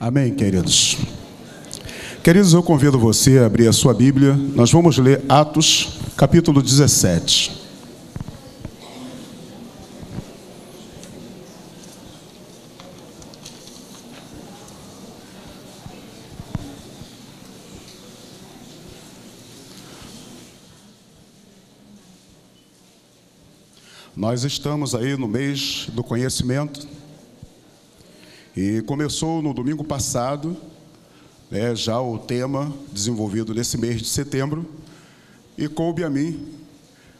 Amém, queridos. Queridos, eu convido você a abrir a sua Bíblia. Nós vamos ler Atos, capítulo 17. Nós estamos aí no mês do conhecimento e começou no domingo passado, já o tema desenvolvido nesse mês de setembro, e coube a mim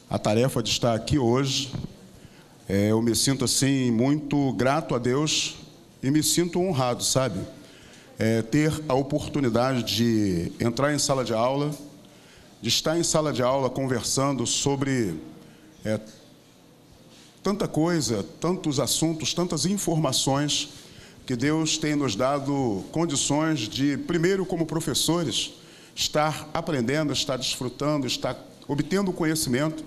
a tarefa de estar aqui hoje. Eu me sinto assim muito grato a Deus e me sinto honrado, sabe? Ter a oportunidade de entrar em sala de aula, de estar em sala de aula conversando sobre tanta coisa, tantos assuntos, tantas informações que Deus tem nos dado condições de, primeiro, como professores, estar aprendendo, estar desfrutando, estar obtendo conhecimento,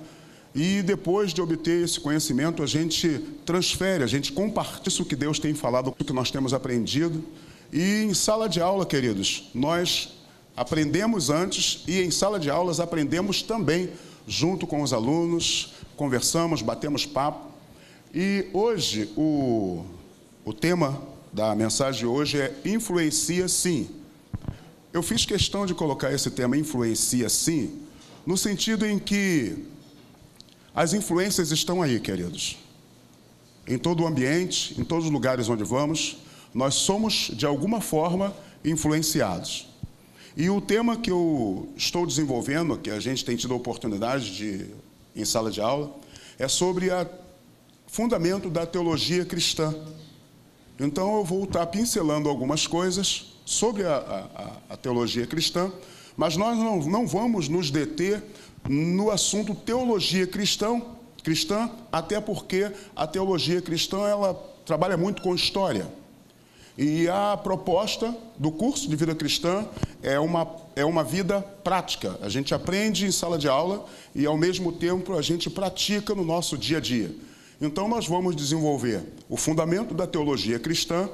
e depois de obter esse conhecimento, a gente transfere, a gente compartilha isso que Deus tem falado, o que nós temos aprendido. E em sala de aula, queridos, nós aprendemos antes e em sala de aulas aprendemos também, junto com os alunos, conversamos, batemos papo. E hoje, o tema da mensagem de hoje é Influencia Sim. Eu fiz questão de colocar esse tema Influencia Sim, no sentido em que as influências estão aí, queridos. Em todo o ambiente, em todos os lugares onde vamos, nós somos, de alguma forma, influenciados. E o tema que eu estou desenvolvendo, que a gente tem tido a oportunidade de em sala de aula, é sobre o fundamento da teologia cristã. Então, eu vou estar pincelando algumas coisas sobre a teologia cristã, mas nós não vamos nos deter no assunto teologia cristã, até porque a teologia cristã ela trabalha muito com história. E a proposta do curso de vida cristã é uma vida prática. A gente aprende em sala de aula e, ao mesmo tempo, a gente pratica no nosso dia a dia. Então, nós vamos desenvolver o fundamento da teologia cristã,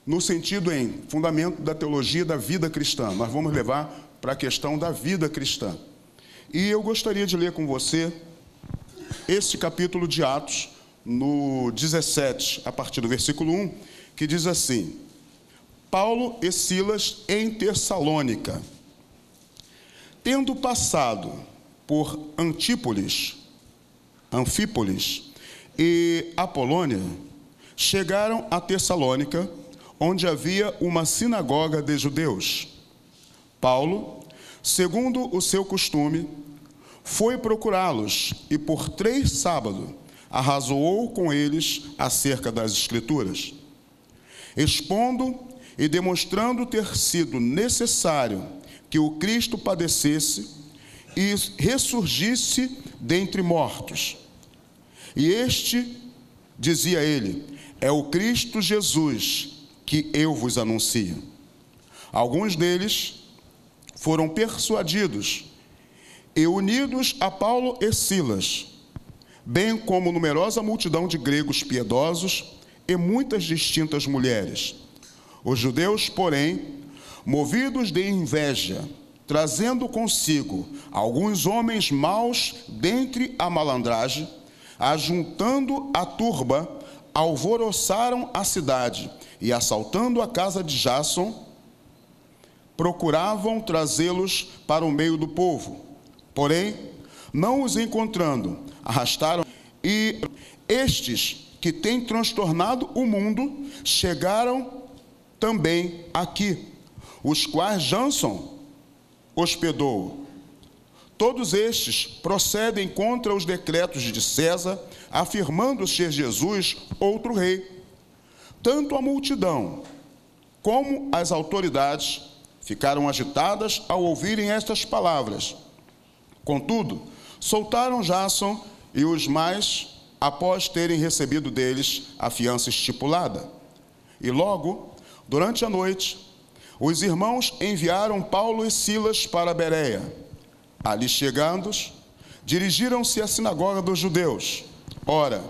no sentido em fundamento da teologia da vida cristã. Nós vamos levar para a questão da vida cristã. E eu gostaria de ler com você este capítulo de Atos, no 17, a partir do versículo 1, que diz assim: Paulo e Silas em Tessalônica. Tendo passado por Anfípolis e Apolônia, chegaram a Tessalônica, onde havia uma sinagoga de judeus. Paulo, segundo o seu costume, foi procurá-los e por 3 sábados arrazoou com eles acerca das Escrituras, expondo e demonstrando ter sido necessário que o Cristo padecesse e ressurgisse dentre mortos. E este, dizia ele, é o Cristo Jesus que eu vos anuncio. Alguns deles foram persuadidos e unidos a Paulo e Silas, bem como numerosa multidão de gregos piedosos e muitas distintas mulheres. Os judeus, porém, movidos de inveja, trazendo consigo alguns homens maus dentre a malandragem, ajuntando a turba, alvoroçaram a cidade e, assaltando a casa de Jason, procuravam trazê-los para o meio do povo. Porém, não os encontrando, arrastaram, e estes que têm transtornado o mundo chegaram também aqui, os quais Jason hospedou. Todos estes procedem contra os decretos de César, afirmando ser Jesus outro rei. Tanto a multidão como as autoridades ficaram agitadas ao ouvirem estas palavras. Contudo, soltaram Jason e os mais, após terem recebido deles a fiança estipulada. E logo, durante a noite, os irmãos enviaram Paulo e Silas para Bereia. Ali chegando, dirigiram-se à sinagoga dos judeus. Ora,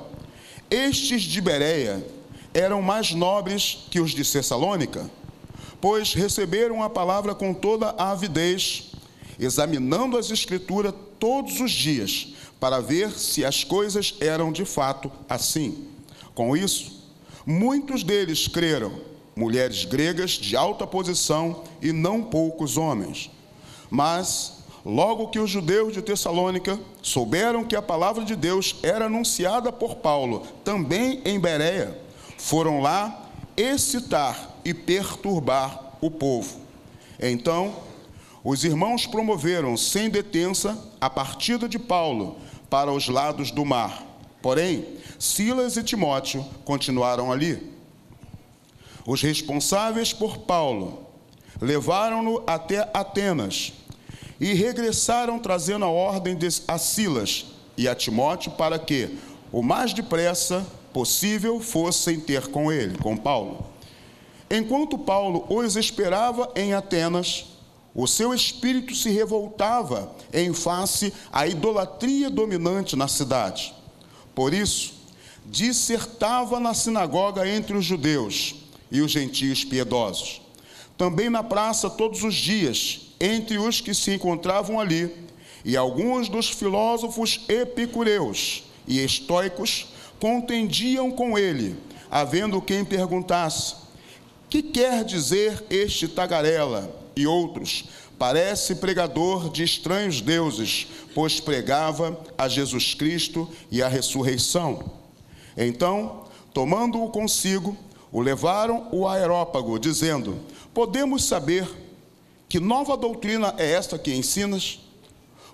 estes de Bereia eram mais nobres que os de Tessalônica, pois receberam a palavra com toda a avidez, examinando as Escrituras todos os dias, para ver se as coisas eram de fato assim. Com isso, muitos deles creram, mulheres gregas de alta posição e não poucos homens. Mas, logo que os judeus de Tessalônica souberam que a palavra de Deus era anunciada por Paulo, também em Bereia, foram lá excitar e perturbar o povo. Então, os irmãos promoveram sem detença a partida de Paulo para os lados do mar. Porém, Silas e Timóteo continuaram ali. Os responsáveis por Paulo levaram-no até Atenas e regressaram trazendo a ordem a Silas e a Timóteo para que, o mais depressa possível, fossem ter com ele, com Paulo. Enquanto Paulo os esperava em Atenas, o seu espírito se revoltava em face à idolatria dominante na cidade. Por isso, dissertava na sinagoga entre os judeus e os gentios piedosos. Também na praça todos os dias, entre os que se encontravam ali, e alguns dos filósofos epicureus e estoicos contendiam com ele, havendo quem perguntasse: que quer dizer este tagarela? E outros: parece pregador de estranhos deuses, pois pregava a Jesus Cristo e a ressurreição. Então, tomando-o consigo, o levaram ao Areópago, dizendo: podemos saber que nova doutrina é esta que ensinas?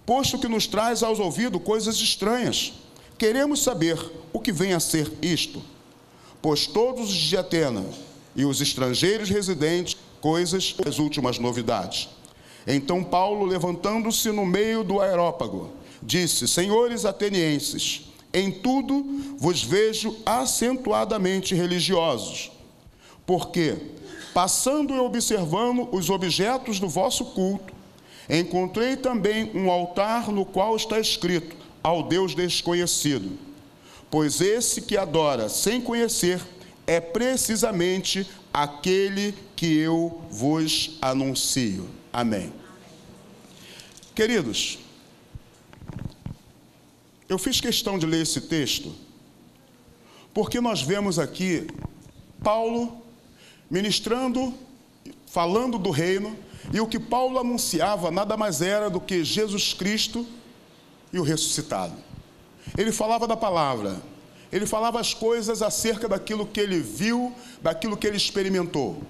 Posto que nos traz aos ouvidos coisas estranhas, queremos saber o que vem a ser isto. Pois todos os de Atenas e os estrangeiros residentes, coisas das últimas novidades. Então Paulo, levantando-se no meio do Areópago, disse: senhores atenienses, em tudo vos vejo acentuadamente religiosos, porque, passando e observando os objetos do vosso culto, encontrei também um altar no qual está escrito: ao Deus desconhecido. Pois esse que adora sem conhecer é precisamente aquele que eu vos anuncio. Amém. Queridos, eu fiz questão de ler esse texto, porque nós vemos aqui Paulo ministrando, falando do reino, e o que Paulo anunciava nada mais era do que Jesus Cristo e o ressuscitado. Ele falava da palavra, ele falava as coisas acerca daquilo que ele viu, daquilo que ele experimentou.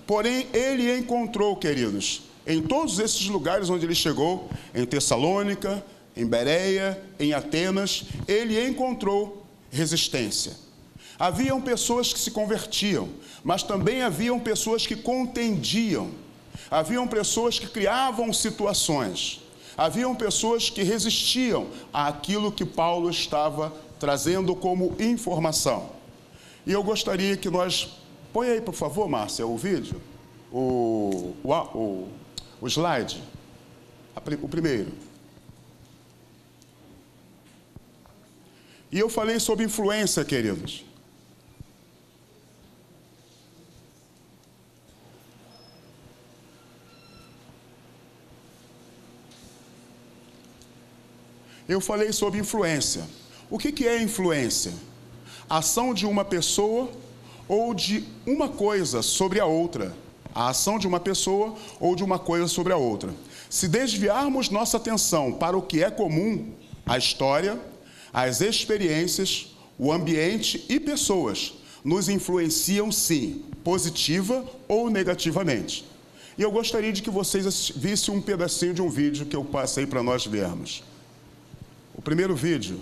Porém, ele encontrou, queridos, em todos esses lugares onde ele chegou, em Tessalônica, em Bereia, em Atenas, ele encontrou resistência. Haviam pessoas que se convertiam, mas também haviam pessoas que contendiam. Haviam pessoas que criavam situações. Haviam pessoas que resistiam àquilo que Paulo estava trazendo como informação. E eu gostaria que nós... Põe aí, por favor, Márcia, o vídeo, o slide, o primeiro. E eu falei sobre influência, queridos. Eu falei sobre influência. O que é influência? Ação de uma pessoa ou de uma coisa sobre a outra. A ação de uma pessoa ou de uma coisa sobre a outra. Se desviarmos nossa atenção para o que é comum, a história, as experiências, o ambiente e pessoas nos influenciam sim, positiva ou negativamente. E eu gostaria de que vocês vissem um pedacinho de um vídeo que eu passei para nós vermos. O primeiro vídeo.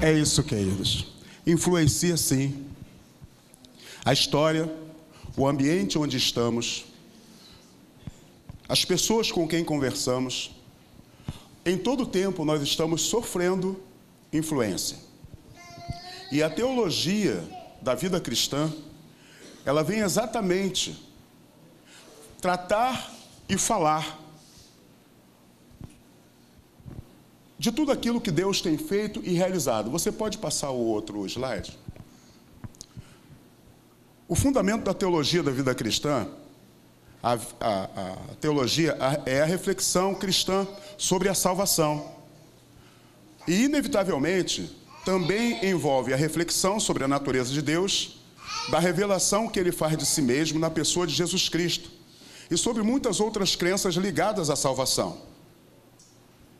É isso, queridos. Influencia sim. A história, o ambiente onde estamos, as pessoas com quem conversamos, em todo tempo nós estamos sofrendo influência. E a teologia da vida cristã, ela vem exatamente tratar e falar de tudo aquilo que Deus tem feito e realizado. Você pode passar o outro slide? O fundamento da teologia da vida cristã, a teologia é a reflexão cristã sobre a salvação. E, inevitavelmente, também envolve a reflexão sobre a natureza de Deus, da revelação que Ele faz de si mesmo na pessoa de Jesus Cristo, e sobre muitas outras crenças ligadas à salvação.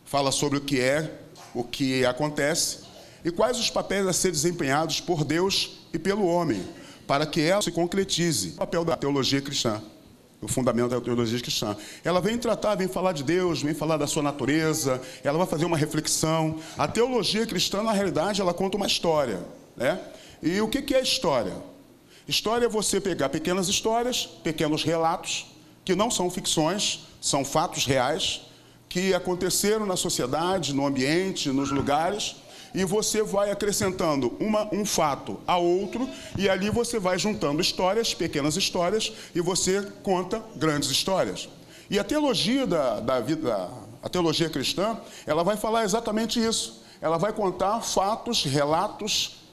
Fala sobre o que é, o que acontece, e quais os papéis a ser desempenhados por Deus e pelo homem, para que ela se concretize. O papel da teologia cristã, o fundamento da teologia cristã. Ela vem tratar, vem falar de Deus, vem falar da sua natureza, ela vai fazer uma reflexão. A teologia cristã, na realidade, ela conta uma história, né? E o que é história? História é você pegar pequenas histórias, pequenos relatos, que não são ficções, são fatos reais, que aconteceram na sociedade, no ambiente, nos lugares, e você vai acrescentando um fato a outro, e ali você vai juntando histórias, pequenas histórias, e você conta grandes histórias. E a teologia da vida, a teologia cristã, ela vai falar exatamente isso. Ela vai contar fatos, relatos,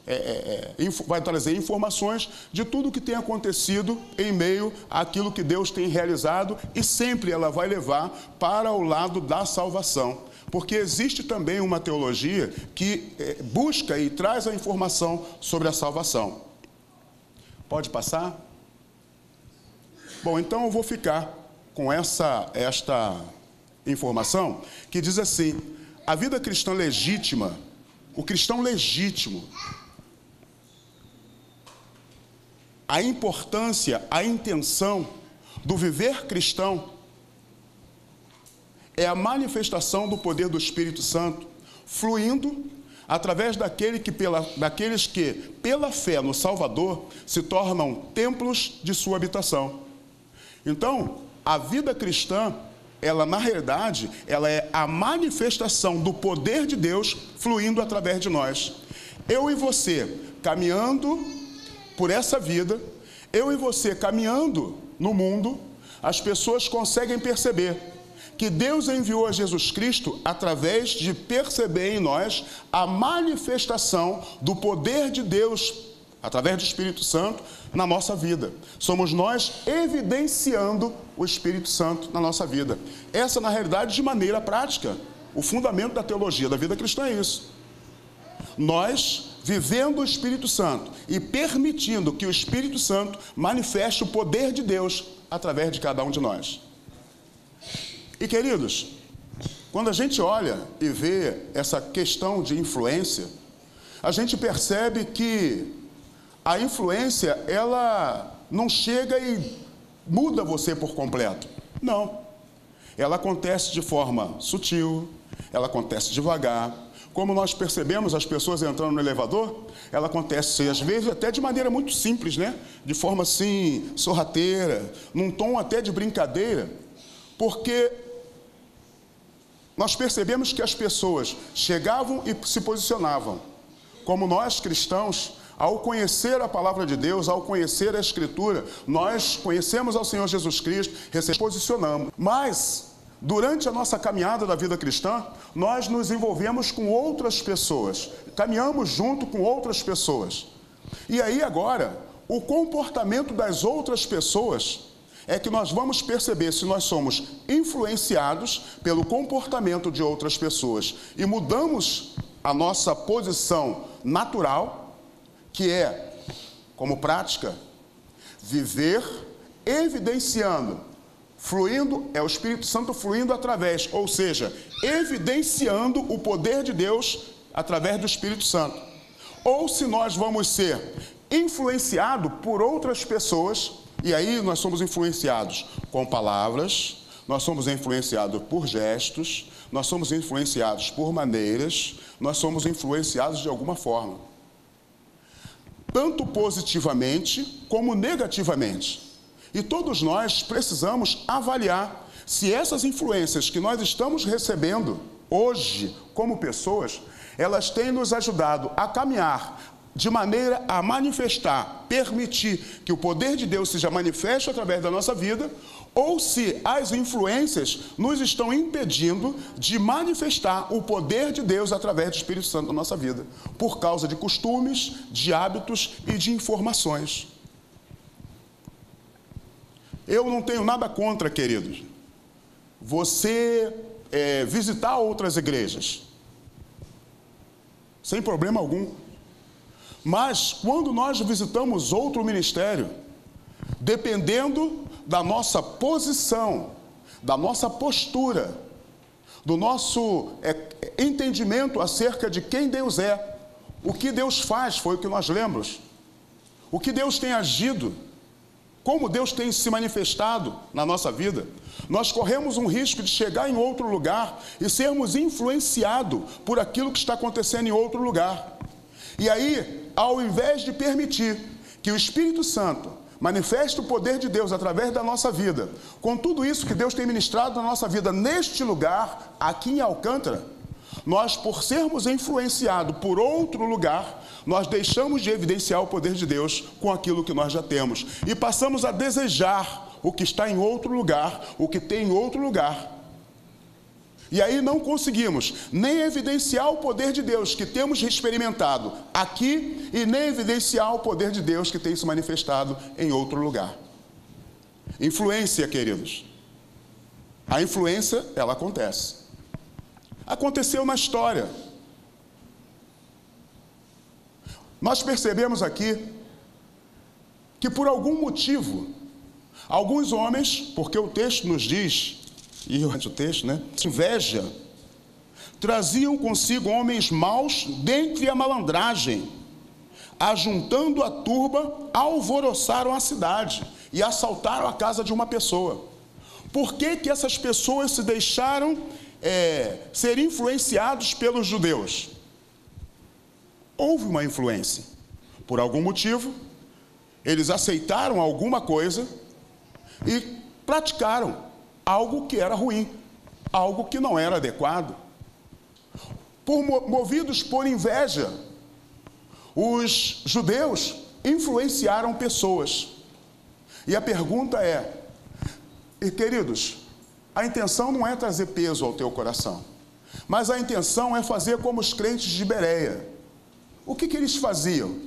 vai trazer informações de tudo o que tem acontecido em meio àquilo que Deus tem realizado, e sempre ela vai levar para o lado da salvação. Porque existe também uma teologia que busca e traz a informação sobre a salvação. Pode passar? Bom, então eu vou ficar com esta informação que diz assim: a vida cristã legítima, o cristão legítimo, a importância, a intenção do viver cristão é a manifestação do poder do Espírito Santo, fluindo através daqueles que, pela fé no Salvador, se tornam templos de sua habitação. Então, a vida cristã, ela, na realidade, ela é a manifestação do poder de Deus fluindo através de nós. Eu e você, caminhando por essa vida, eu e você caminhando no mundo, as pessoas conseguem perceber que Deus enviou a Jesus Cristo através de perceber em nós a manifestação do poder de Deus, através do Espírito Santo, na nossa vida. Somos nós evidenciando o Espírito Santo na nossa vida. Essa, na realidade, de maneira prática, o fundamento da teologia da vida cristã é isso. Nós, vivendo o Espírito Santo e permitindo que o Espírito Santo manifeste o poder de Deus através de cada um de nós. E, queridos, quando a gente olha e vê essa questão de influência, a gente percebe que a influência, ela não chega e muda você por completo. Não. Ela acontece de forma sutil, ela acontece devagar. Como nós percebemos as pessoas entrando no elevador, ela acontece, às vezes, até de maneira muito simples, né? De forma, assim, sorrateira, num tom até de brincadeira, porque nós percebemos que as pessoas chegavam e se posicionavam. Como nós, cristãos, ao conhecer a palavra de Deus, ao conhecer a Escritura, nós conhecemos ao Senhor Jesus Cristo, posicionamos. Mas, durante a nossa caminhada da vida cristã, nós nos envolvemos com outras pessoas, caminhamos junto com outras pessoas. E aí agora, o comportamento das outras pessoas é que nós vamos perceber se nós somos influenciados pelo comportamento de outras pessoas e mudamos a nossa posição natural, que é, como prática, viver evidenciando, fluindo, é o Espírito Santo fluindo através, ou seja, evidenciando o poder de Deus através do Espírito Santo. Ou se nós vamos ser influenciados por outras pessoas. E aí nós somos influenciados com palavras, nós somos influenciados por gestos, nós somos influenciados por maneiras, nós somos influenciados de alguma forma. Tanto positivamente como negativamente. E todos nós precisamos avaliar se essas influências que nós estamos recebendo hoje como pessoas, elas têm nos ajudado a caminhar de maneira a manifestar, permitir que o poder de Deus seja manifesto através da nossa vida, ou se as influências nos estão impedindo de manifestar o poder de Deus através do Espírito Santo na nossa vida, por causa de costumes, de hábitos e de informações. Eu não tenho nada contra, queridos, você visitar outras igrejas, sem problema algum. Mas, quando nós visitamos outro ministério, dependendo da nossa posição, da nossa postura, do nosso entendimento acerca de quem Deus é, o que Deus faz, foi o que nós lemos, o que Deus tem agido, como Deus tem se manifestado na nossa vida, nós corremos um risco de chegar em outro lugar e sermos influenciados por aquilo que está acontecendo em outro lugar. E aí, ao invés de permitir que o Espírito Santo manifeste o poder de Deus através da nossa vida, com tudo isso que Deus tem ministrado na nossa vida neste lugar, aqui em Alcântara, nós, por sermos influenciados por outro lugar, nós deixamos de evidenciar o poder de Deus com aquilo que nós já temos e passamos a desejar o que está em outro lugar, o que tem em outro lugar. E aí não conseguimos nem evidenciar o poder de Deus que temos experimentado aqui e nem evidenciar o poder de Deus que tem se manifestado em outro lugar. Influência, queridos. A influência, ela acontece. Aconteceu na história. Nós percebemos aqui que por algum motivo, alguns homens, porque o texto nos diz, e o texto, inveja, traziam consigo homens maus dentre a malandragem, ajuntando a turba, alvoroçaram a cidade e assaltaram a casa de uma pessoa. Por que que essas pessoas se deixaram ser influenciados pelos judeus? Houve uma influência. Por algum motivo, eles aceitaram alguma coisa e praticaram algo que era ruim, algo que não era adequado. Movidos por inveja, os judeus influenciaram pessoas. E a pergunta queridos, a intenção não é trazer peso ao teu coração, mas a intenção é fazer como os crentes de Bereia. O que eles faziam?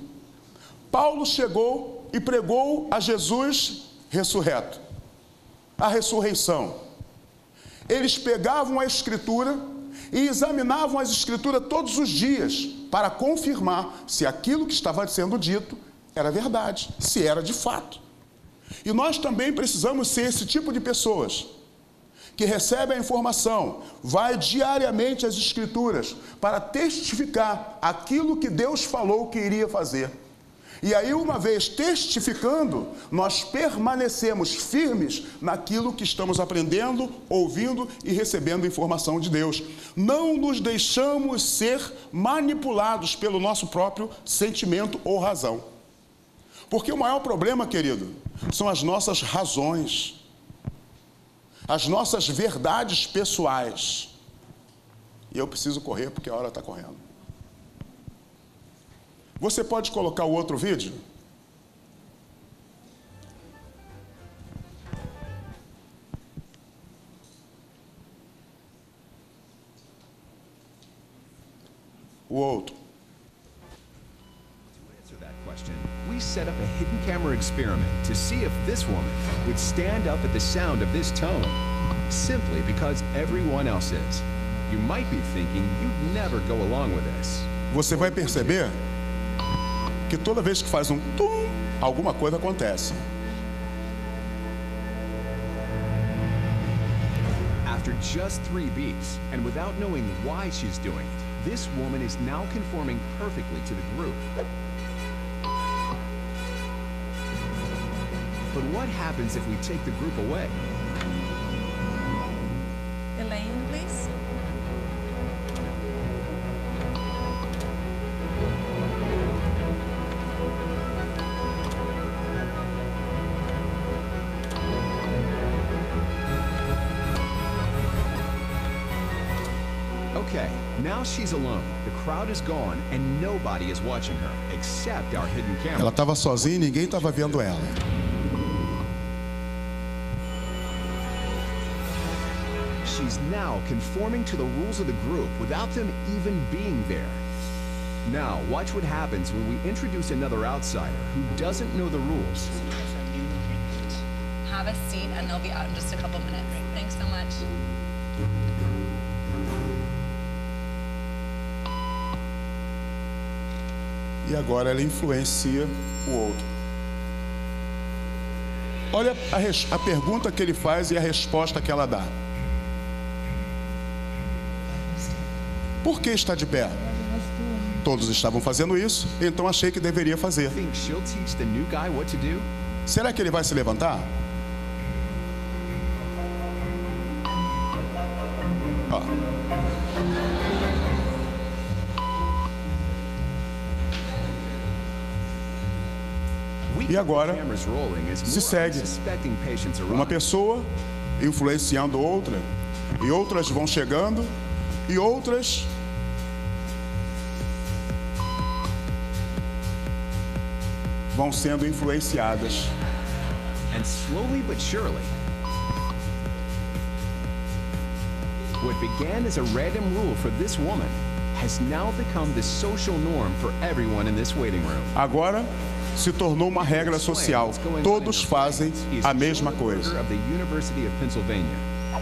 Paulo chegou e pregou a Jesus ressurreto, a ressurreição. Eles pegavam a Escritura e examinavam as Escrituras todos os dias para confirmar se aquilo que estava sendo dito era verdade, se era de fato. E nós também precisamos ser esse tipo de pessoas que recebe a informação, vai diariamente às Escrituras para testificar aquilo que Deus falou que iria fazer. E aí, uma vez testificando, nós permanecemos firmes naquilo que estamos aprendendo, ouvindo e recebendo informação de Deus. Não nos deixamos ser manipulados pelo nosso próprio sentimento ou razão. Porque o maior problema, querido, são as nossas razões, as nossas verdades pessoais. E eu preciso correr porque a hora está correndo. Você pode colocar o outro vídeo? O outro. To answer that question, we set up a hidden camera experiment to see if this woman would stand up at the sound of this tone, simply because everyone else is. You might be thinking you'd never go along with this. Você vai perceber que toda vez que faz um tum, alguma coisa acontece. After just 3 beats, and without knowing why she's doing it, this woman is now conforming perfectly to the group. But what happens if we take the group away? Elaine, please. Okay, now she's alone. The crowd is gone and nobody is watching her except our hidden camera. Ela estava sozinha e ninguém estava vendo ela. She's now conforming to the rules of the group without them even being there. Now, watch what happens when we introduce another outsider who doesn't know the rules. Have a seat and they'll be out in just a couple minutes. Thanks so much. E agora ela influencia o outro. Olha a pergunta que ele faz e a resposta que ela dá. Por que está de pé? Todos estavam fazendo isso, então achei que deveria fazer. Think she'll teach the new guy what to do? Será que ele vai se levantar? Ó. E agora se segue uma pessoa influenciando outra, e outras vão chegando, e outras vão sendo influenciadas. And slowly but surely, what began as a random rule for this woman has now become the social norm for everyone in this waiting room. Agora se tornou uma regra social. Todos fazem a mesma coisa.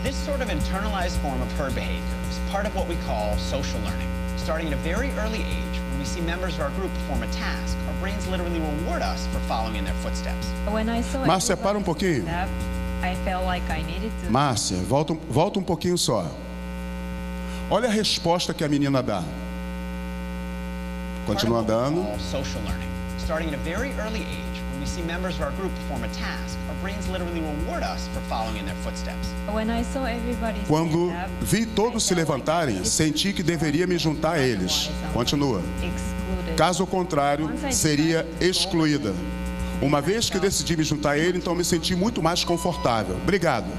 This sort of internalized form of herd behavior is part of what we call social learning. Starting at a very early age, when we see members of our group perform a task, our brains literally reward us for following in their footsteps. Márcia, para um pouquinho. I felt like I needed to. Márcia, volta um pouquinho só. Olha a resposta que a menina dá. Continua andando. Social learning. Starting at a very early age, when we see members of our group perform a task, our brains literally reward us for following in their footsteps. Quando vi todos se levantarem, senti que deveria me juntar a eles. Continua. Caso contrário, seria excluída. Uma vez que decidi me juntar a ele, então me senti muito mais confortável. Obrigado.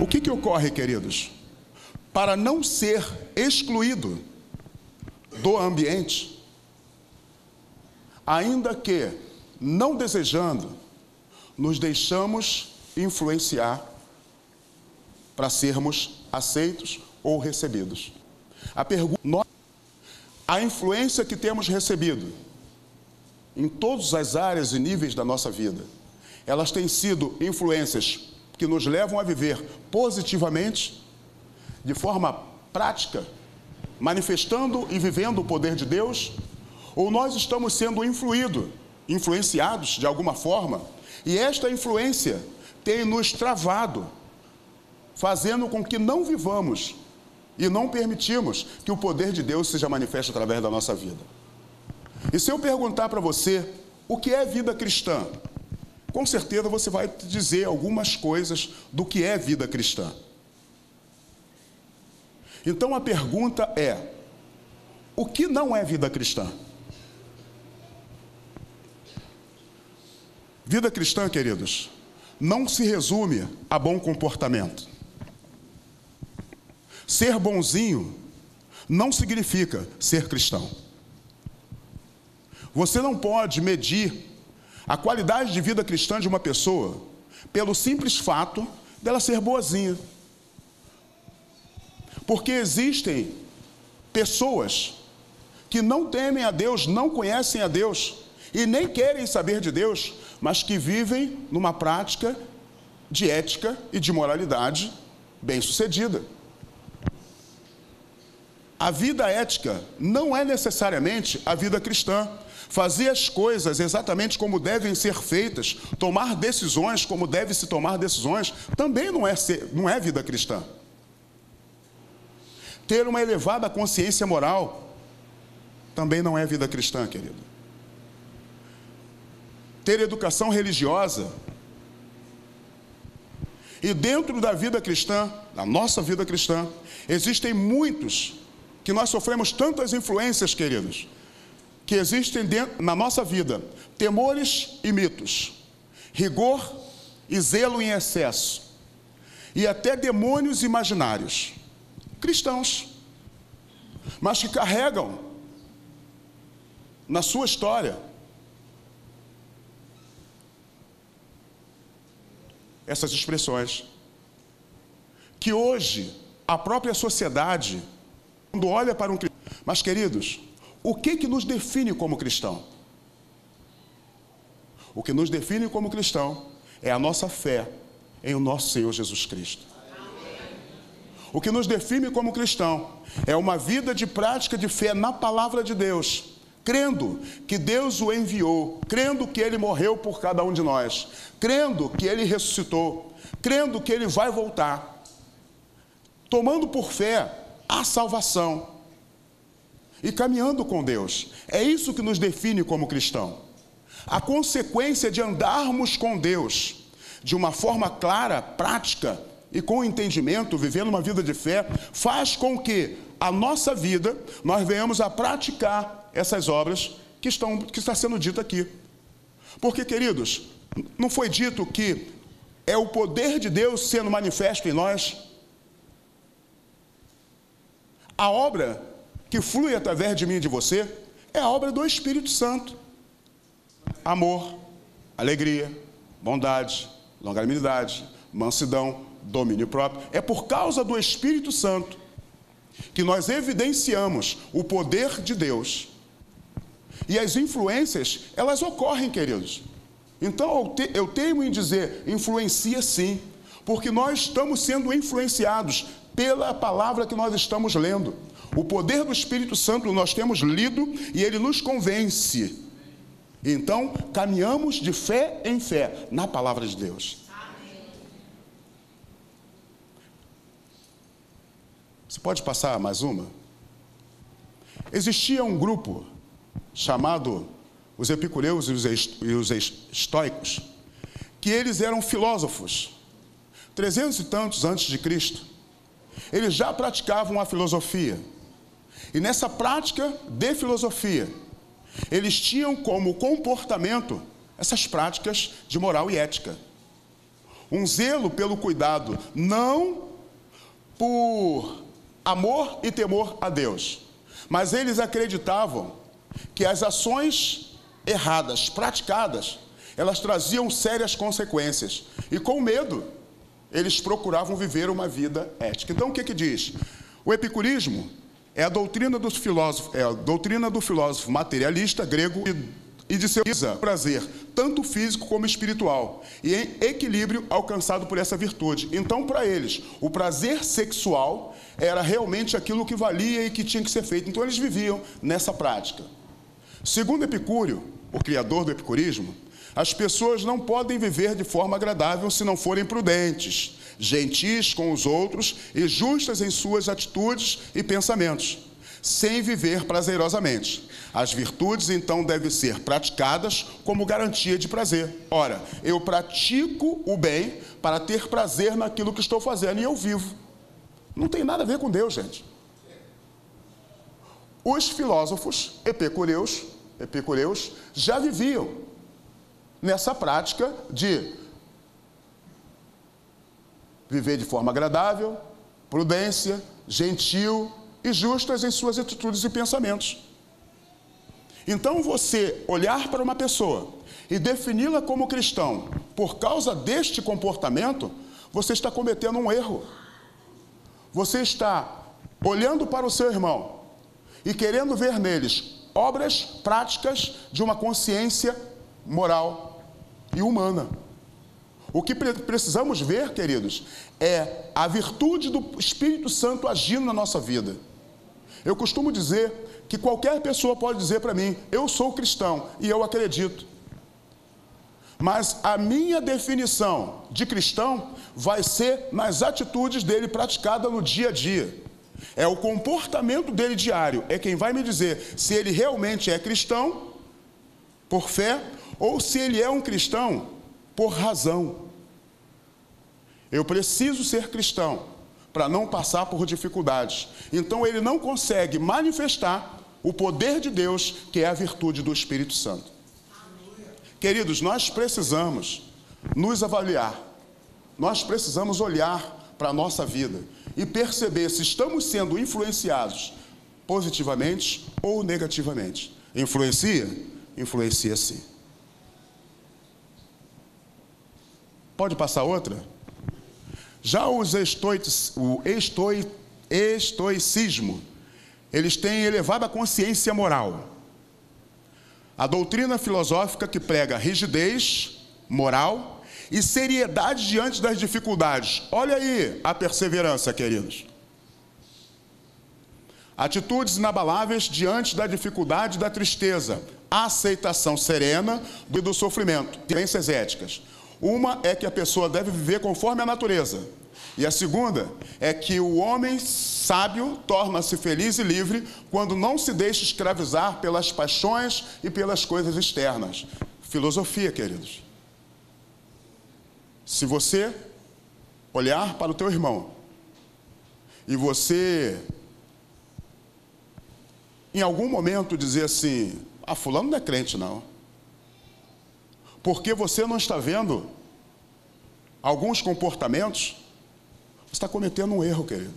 O que ocorre, queridos? Para não ser excluído do ambiente, ainda que não desejando, nos deixamos influenciar para sermos aceitos ou recebidos. A influência que temos recebido em todas as áreas e níveis da nossa vida, elas têm sido influências que nos levam a viver positivamente, de forma prática, manifestando e vivendo o poder de Deus, ou nós estamos sendo influenciados de alguma forma, e esta influência tem nos travado, fazendo com que não vivamos e não permitimos que o poder de Deus seja manifesto através da nossa vida. E se eu perguntar para você o que é vida cristã, com certeza você vai dizer algumas coisas do que é vida cristã. Então a pergunta é: o que não é vida cristã? Vida cristã, queridos, não se resume a bom comportamento. Ser bonzinho não significa ser cristão. Você não pode medir a qualidade de vida cristã de uma pessoa pelo simples fato dela ser boazinha. Porque existem pessoas que não temem a Deus, não conhecem a Deus e nem querem saber de Deus, mas que vivem numa prática de ética e de moralidade bem-sucedida. A vida ética não é necessariamente a vida cristã. Fazer as coisas exatamente como devem ser feitas, tomar decisões como deve se tomar decisões, também não é vida cristã. Ter uma elevada consciência moral também não é vida cristã, querido. Ter educação religiosa. E dentro da vida cristã, da nossa vida cristã, existem muitos que nós sofremos tantas influências, queridos, que existem na nossa vida temores e mitos, rigor e zelo em excesso, e até demônios imaginários, cristãos, mas que carregam na sua história essas expressões. Que hoje a própria sociedade, quando olha para um cristão... Mas, queridos, o que nos define como cristão? O que nos define como cristão é a nossa fé em o nosso Senhor Jesus Cristo. O que nos define como cristão é uma vida de prática de fé na palavra de Deus, crendo que Deus o enviou, crendo que Ele morreu por cada um de nós, crendo que Ele ressuscitou, crendo que Ele vai voltar, tomando por fé a salvação e caminhando com Deus. É isso que nos define como cristão. A consequência de andarmos com Deus de uma forma clara, prática e com entendimento, vivendo uma vida de fé, faz com que a nossa vida, nós venhamos a praticar essas obras que está sendo dito aqui. Porque, queridos, não foi dito que é o poder de Deus sendo manifesto em nós? A obra que flui através de mim e de você é a obra do Espírito Santo. Amor, alegria, bondade, longanimidade, mansidão, domínio próprio. É por causa do Espírito Santo que nós evidenciamos o poder de Deus. E as influências, elas ocorrem, queridos. Então eu teimo em dizer, influencia sim, porque nós estamos sendo influenciados pela palavra que nós estamos lendo. O poder do Espírito Santo nós temos lido e ele nos convence. Então, caminhamos de fé em fé na palavra de Deus. Você pode passar mais uma? Existia um grupo chamado os epicureus e os estoicos, que eles eram filósofos. 300 e tantos antes de Cristo, eles já praticavam a filosofia. E nessa prática de filosofia, eles tinham como comportamento essas práticas de moral e ética. Um zelo pelo cuidado, não por amor e temor a Deus, mas eles acreditavam que as ações erradas, praticadas, elas traziam sérias consequências. E com medo, eles procuravam viver uma vida ética. Então o que diz? O epicurismo é a doutrina do filósofo materialista grego e de seu prazer, tanto físico como espiritual, e em equilíbrio alcançado por essa virtude. Então, para eles, o prazer sexual era realmente aquilo que valia e que tinha que ser feito. Então, eles viviam nessa prática. Segundo Epicúrio, o criador do epicurismo, as pessoas não podem viver de forma agradável se não forem prudentes, gentis com os outros e justas em suas atitudes e pensamentos, sem viver prazerosamente. As virtudes, então, devem ser praticadas como garantia de prazer. Ora, eu pratico o bem para ter prazer naquilo que estou fazendo e eu vivo. Não tem nada a ver com Deus, gente. Os filósofos epicureus já viviam nessa prática de viver de forma agradável, prudência, gentil e justas em suas atitudes e pensamentos. Então, você olhar para uma pessoa e defini-la como cristão por causa deste comportamento, você está cometendo um erro. Você está olhando para o seu irmão e querendo ver neles obras práticas de uma consciência moral e humana. O que precisamos ver, queridos, é a virtude do Espírito Santo agindo na nossa vida. Eu costumo dizer que qualquer pessoa pode dizer para mim, eu sou cristão e eu acredito. Mas a minha definição de cristão vai ser nas atitudes dele praticadas no dia a dia. É o comportamento dele diário, é quem vai me dizer se ele realmente é cristão por fé ou se ele é um cristão por razão. Eu preciso ser cristão para não passar por dificuldades. Então ele não consegue manifestar o poder de Deus, que é a virtude do Espírito Santo. Queridos, nós precisamos nos avaliar. Nós precisamos olhar para a nossa vida e perceber se estamos sendo influenciados positivamente ou negativamente. Influencia? Influencia sim. Pode passar outra? Já o estoicismo, eles têm elevada consciência moral. A doutrina filosófica que prega rigidez moral e seriedade diante das dificuldades. Olha aí a perseverança, queridos. Atitudes inabaláveis diante da dificuldade e da tristeza. A aceitação serena do sofrimento. Diferenças éticas. Uma é que a pessoa deve viver conforme a natureza. E a segunda é que o homem sábio torna-se feliz e livre quando não se deixa escravizar pelas paixões e pelas coisas externas. Filosofia, queridos. Se você olhar para o teu irmão e você, em algum momento, dizer assim: ah, fulano não é crente, não. Porque você não está vendo alguns comportamentos, você está cometendo um erro, querido.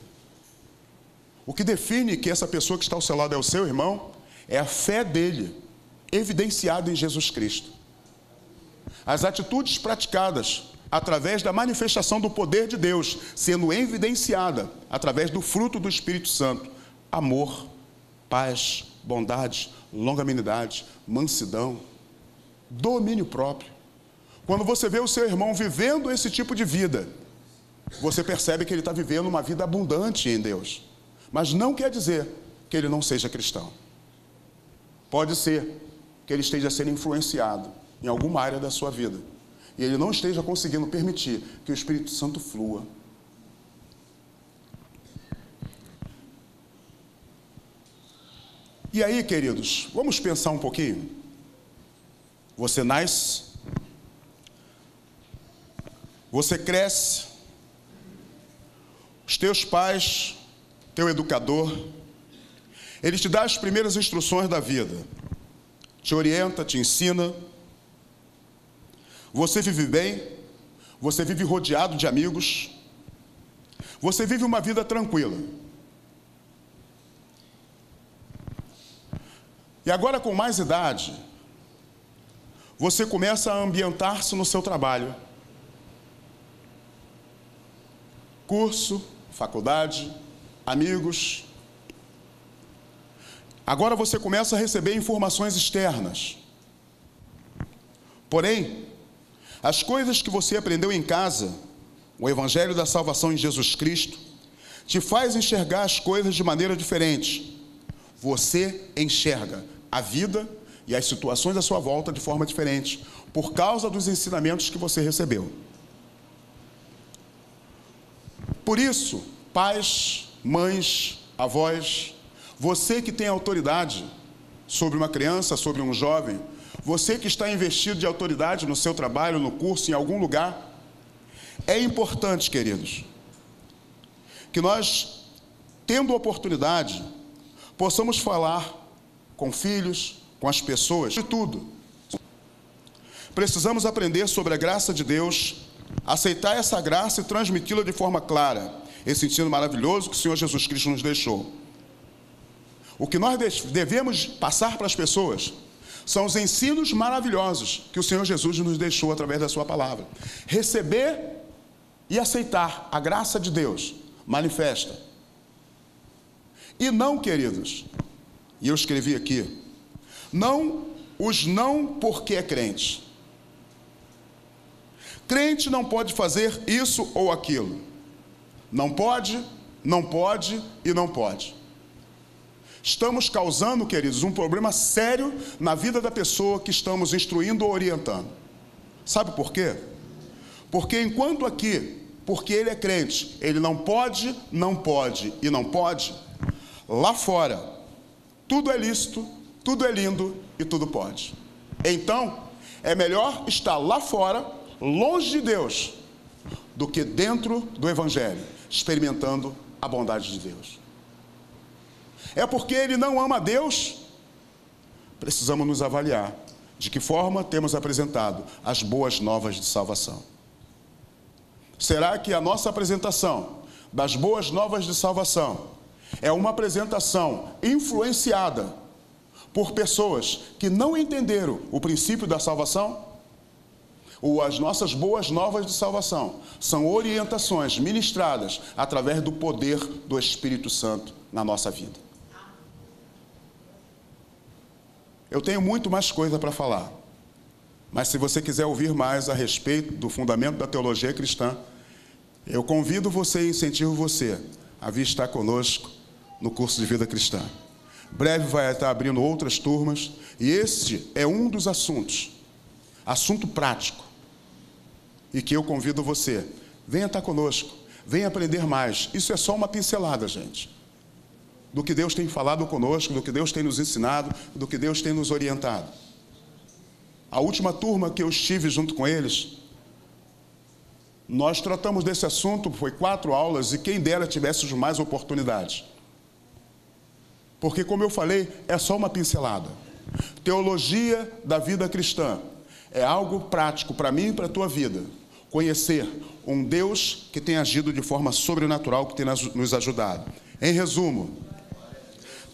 O que define que essa pessoa que está ao seu lado é o seu irmão é a fé dele, evidenciada em Jesus Cristo. As atitudes praticadas através da manifestação do poder de Deus, sendo evidenciada através do fruto do Espírito Santo: amor, paz, bondade, longanimidade, mansidão, domínio próprio. Quando você vê o seu irmão vivendo esse tipo de vida, você percebe que ele está vivendo uma vida abundante em Deus. Mas não quer dizer que ele não seja cristão. Pode ser que ele esteja sendo influenciado em alguma área da sua vida e ele não esteja conseguindo permitir que o Espírito Santo flua. E aí, queridos, vamos pensar um pouquinho. Você nasce, você cresce, os teus pais, teu educador, ele te dá as primeiras instruções da vida, te orienta, te ensina. Você vive bem, você vive rodeado de amigos, você vive uma vida tranquila. E agora, com mais idade, você começa a ambientar-se no seu trabalho. Curso, faculdade, amigos. Agora você começa a receber informações externas. Porém, as coisas que você aprendeu em casa, o Evangelho da Salvação em Jesus Cristo, te faz enxergar as coisas de maneira diferente. Você enxerga a vida e as situações à sua volta de forma diferente, por causa dos ensinamentos que você recebeu. Por isso, pais, mães, avós, você que tem autoridade sobre uma criança, sobre um jovem, você que está investido de autoridade no seu trabalho, no curso, em algum lugar, é importante, queridos, que nós, tendo oportunidade, possamos falar com filhos, com as pessoas, de tudo. Precisamos aprender sobre a graça de Deus, aceitar essa graça e transmiti-la de forma clara, esse ensino maravilhoso que o Senhor Jesus Cristo nos deixou. O que nós devemos passar para as pessoas são os ensinos maravilhosos que o Senhor Jesus nos deixou através da sua palavra. Receber e aceitar a graça de Deus manifesta. E não, queridos, e eu escrevi aqui, não porque é crente. Crente não pode fazer isso ou aquilo. Não pode e não pode. Estamos causando, queridos, um problema sério na vida da pessoa que estamos instruindo ou orientando. Sabe por quê? Porque enquanto aqui, porque ele é crente, ele não pode e não pode, lá fora, tudo é lícito, tudo é lindo e tudo pode. Então, é melhor estar lá fora, longe de Deus, do que dentro do Evangelho, experimentando a bondade de Deus. É porque ele não ama a Deus? Precisamos nos avaliar de que forma temos apresentado as boas novas de salvação. Será que a nossa apresentação das boas novas de salvação é uma apresentação influenciada por pessoas que não entenderam o princípio da salvação, ou as nossas boas novas de salvação são orientações ministradas através do poder do Espírito Santo na nossa vida. Eu tenho muito mais coisa para falar, mas se você quiser ouvir mais a respeito do fundamento da teologia cristã, eu convido você e incentivo você a vir estar conosco no curso de vida cristã. Breve vai estar abrindo outras turmas, e este é um dos assunto prático, e que eu convido você, venha estar conosco, venha aprender mais. Isso é só uma pincelada, gente, do que Deus tem falado conosco, do que Deus tem nos ensinado, do que Deus tem nos orientado. A última turma que eu estive junto com eles, nós tratamos desse assunto, foi 4 aulas, e quem dera tivéssemos mais oportunidades. Porque, como eu falei, é só uma pincelada. Teologia da vida cristã é algo prático para mim e para a tua vida. Conhecer um Deus que tem agido de forma sobrenatural, que tem nos ajudado. Em resumo,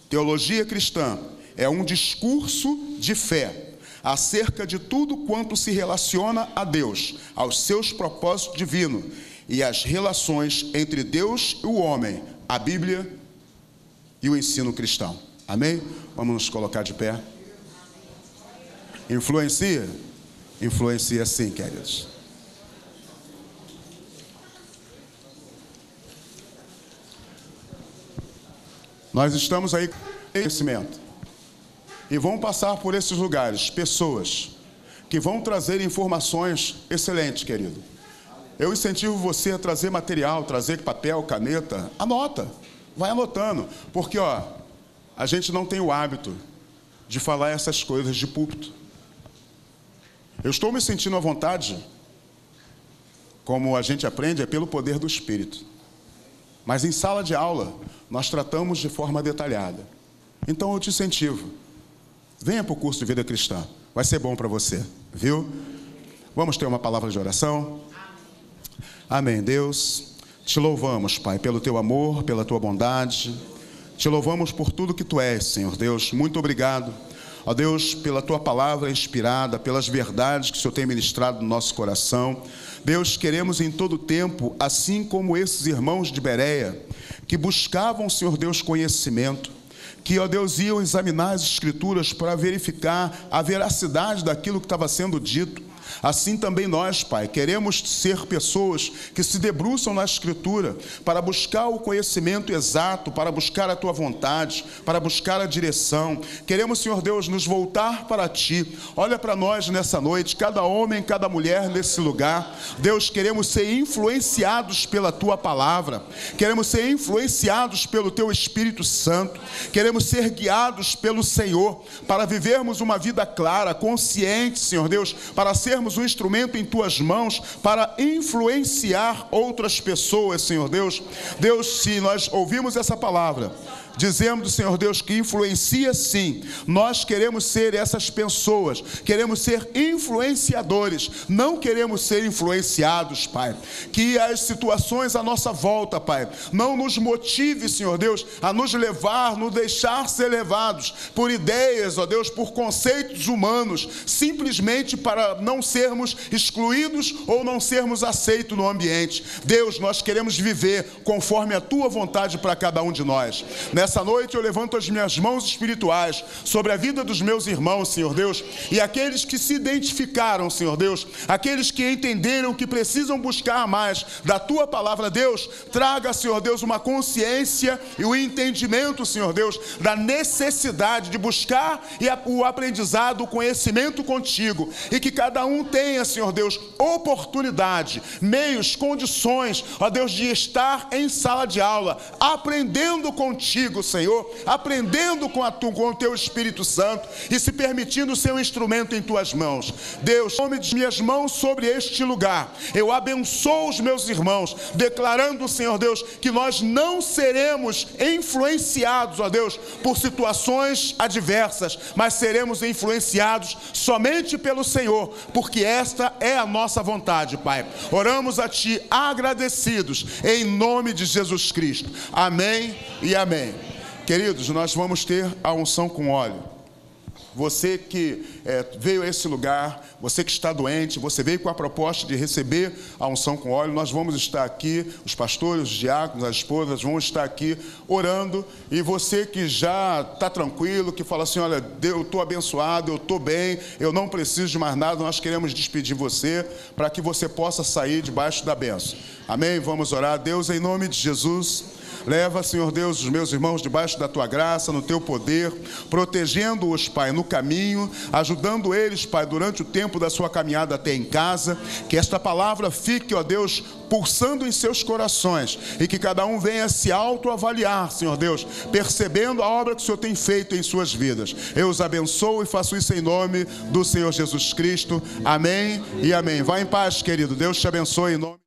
teologia cristã é um discurso de fé acerca de tudo quanto se relaciona a Deus, aos seus propósitos divinos e às relações entre Deus e o homem, a Bíblia e o ensino cristão. Amém? Vamos nos colocar de pé. Influencia? Influencia sim, queridos. Nós estamos aí com conhecimento. E vão passar por esses lugares pessoas que vão trazer informações excelentes, querido. Eu incentivo você a trazer material, trazer papel, caneta. Anota, vai anotando. Porque, a gente não tem o hábito de falar essas coisas de púlpito. Eu estou me sentindo à vontade, como a gente aprende, é pelo poder do Espírito. Mas em sala de aula, nós tratamos de forma detalhada. Então eu te incentivo, venha para o curso de vida cristã, vai ser bom para você, viu? Vamos ter uma palavra de oração? Amém. Deus, te louvamos, Pai, pelo teu amor, pela tua bondade, te louvamos por tudo que tu és, Senhor Deus. Muito obrigado, ó Deus, pela tua palavra inspirada, pelas verdades que o Senhor tem ministrado no nosso coração. Deus, queremos em todo tempo, assim como esses irmãos de Bereia, que buscavam, Senhor Deus, conhecimento, que, ó Deus, iam examinar as Escrituras para verificar a veracidade daquilo que estava sendo dito. Assim também nós, Pai, queremos ser pessoas que se debruçam na Escritura para buscar o conhecimento exato, para buscar a Tua vontade, para buscar a direção. Queremos, Senhor Deus, nos voltar para Ti. Olha para nós nessa noite, cada homem, cada mulher nesse lugar. Deus, queremos ser influenciados pela Tua palavra. Queremos ser influenciados pelo Teu Espírito Santo. Queremos ser guiados pelo Senhor para vivermos uma vida clara, consciente, Senhor Deus, para sermos um instrumento em Tuas mãos para influenciar outras pessoas, Senhor Deus. Deus, se nós ouvimos essa palavra, dizemos, Senhor Deus, que influencia sim. Nós queremos ser essas pessoas, queremos ser influenciadores, não queremos ser influenciados, Pai. Que as situações à nossa volta, Pai, não nos motive, Senhor Deus, a nos levar, nos deixar ser levados por ideias, ó Deus, por conceitos humanos, simplesmente para não sermos excluídos ou não sermos aceitos no ambiente. Deus, nós queremos viver conforme a Tua vontade para cada um de nós. Nessa noite eu levanto as minhas mãos espirituais sobre a vida dos meus irmãos, Senhor Deus, e aqueles que se identificaram, Senhor Deus, aqueles que entenderam que precisam buscar mais da Tua palavra. Deus, traga, Senhor Deus, uma consciência e o entendimento, Senhor Deus, da necessidade de buscar o aprendizado, o conhecimento contigo, e que cada um tenha, Senhor Deus, oportunidade, meios, condições, ó Deus, de estar em sala de aula, aprendendo contigo, contigo, Senhor, aprendendo com o teu Espírito Santo e se permitindo ser um instrumento em tuas mãos. Deus, tome de minhas mãos sobre este lugar. Eu abençoo os meus irmãos, declarando, Senhor Deus, que nós não seremos influenciados, ó Deus, por situações adversas, mas seremos influenciados somente pelo Senhor, porque esta é a nossa vontade, Pai. Oramos a Ti agradecidos, em nome de Jesus Cristo. Amém e amém. Queridos, nós vamos ter a unção com óleo. Você que veio a esse lugar, você que está doente, você veio com a proposta de receber a unção com óleo, nós vamos estar aqui, os pastores, os diáconos, as esposas vão estar aqui orando, e você que já está tranquilo, que fala assim, olha, eu estou abençoado, eu estou bem, eu não preciso de mais nada, nós queremos despedir você, para que você possa sair debaixo da bênção. Amém? Vamos orar. Deus, em nome de Jesus, leva, Senhor Deus, os meus irmãos debaixo da Tua graça, no Teu poder, protegendo-os, Pai, no caminho, ajudando eles, Pai, durante o tempo da sua caminhada até em casa, que esta palavra fique, ó Deus, pulsando em seus corações, e que cada um venha se autoavaliar, Senhor Deus, percebendo a obra que o Senhor tem feito em suas vidas. Eu os abençoo e faço isso em nome do Senhor Jesus Cristo. Amém e amém. Vá em paz, querido. Deus te abençoe em nome